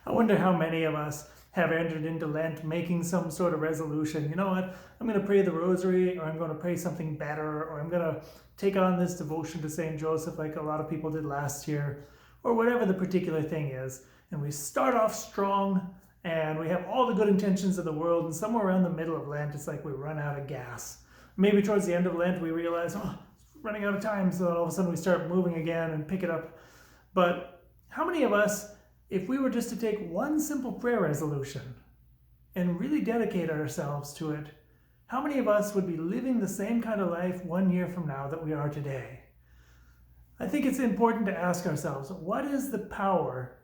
I wonder how many of us have entered into Lent making some sort of resolution. You know what? I'm going to pray the rosary, or I'm going to pray something better, or I'm going to take on this devotion to St. Joseph like a lot of people did last year, or whatever the particular thing is. And we start off strong and we have all the good intentions of the world, and somewhere around the middle of Lent, it's like we run out of gas. Maybe towards the end of Lent, we realize, oh, it's running out of time, so all of a sudden we start moving again and pick it up. But how many of us, if we were just to take one simple prayer resolution and really dedicate ourselves to it, how many of us would be living the same kind of life 1 year from now that we are today? I think it's important to ask ourselves, what is the power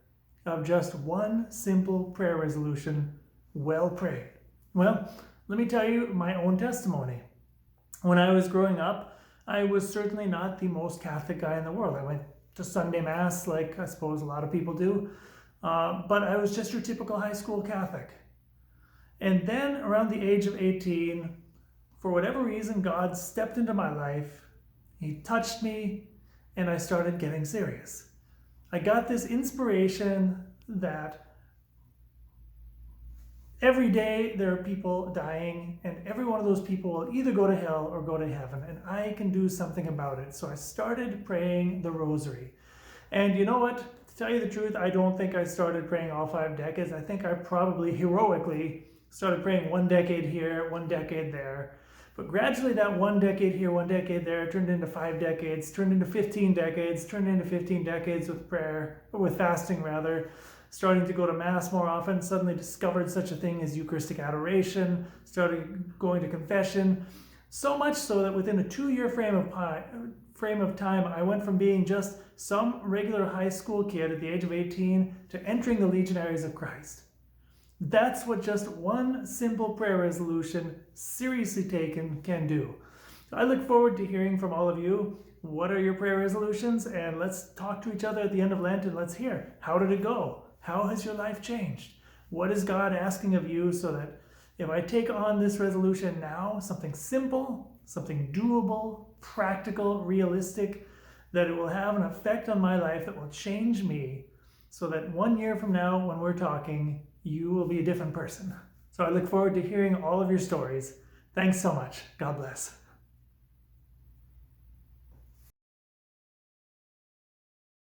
of just one simple prayer resolution well prayed? Well, let me tell you my own testimony. When I was growing up, I was certainly not the most Catholic guy in the world. I went to Sunday Mass like I suppose a lot of people do, but I was just your typical high school Catholic. And then around the age of 18, for whatever reason, God stepped into my life, He touched me, and I started getting serious. I got this inspiration that every day there are people dying, and every one of those people will either go to hell or go to heaven, and I can do something about it. So I started praying the rosary. And you know what? To tell you the truth, I don't think I started praying all 5 decades. I think I probably heroically started praying 1 decade here, 1 decade there. But gradually that 1 decade here, 1 decade there turned into 5 decades, turned into 15 decades, turned into 15 decades with prayer, or with fasting rather, starting to go to Mass more often, suddenly discovered such a thing as Eucharistic adoration, started going to confession, so much so that within a 2-year frame of time, I went from being just some regular high school kid at the age of 18 to entering the Legionaries of Christ. That's what just one simple prayer resolution, seriously taken, can do. So I look forward to hearing from all of you. What are your prayer resolutions? And let's talk to each other at the end of Lent and let's hear, how did it go? How has your life changed? What is God asking of you, so that if I take on this resolution now, something simple, something doable, practical, realistic, that it will have an effect on my life that will change me, so that 1 year from now when we're talking, you will be a different person. So I look forward to hearing all of your stories. Thanks so much. God bless.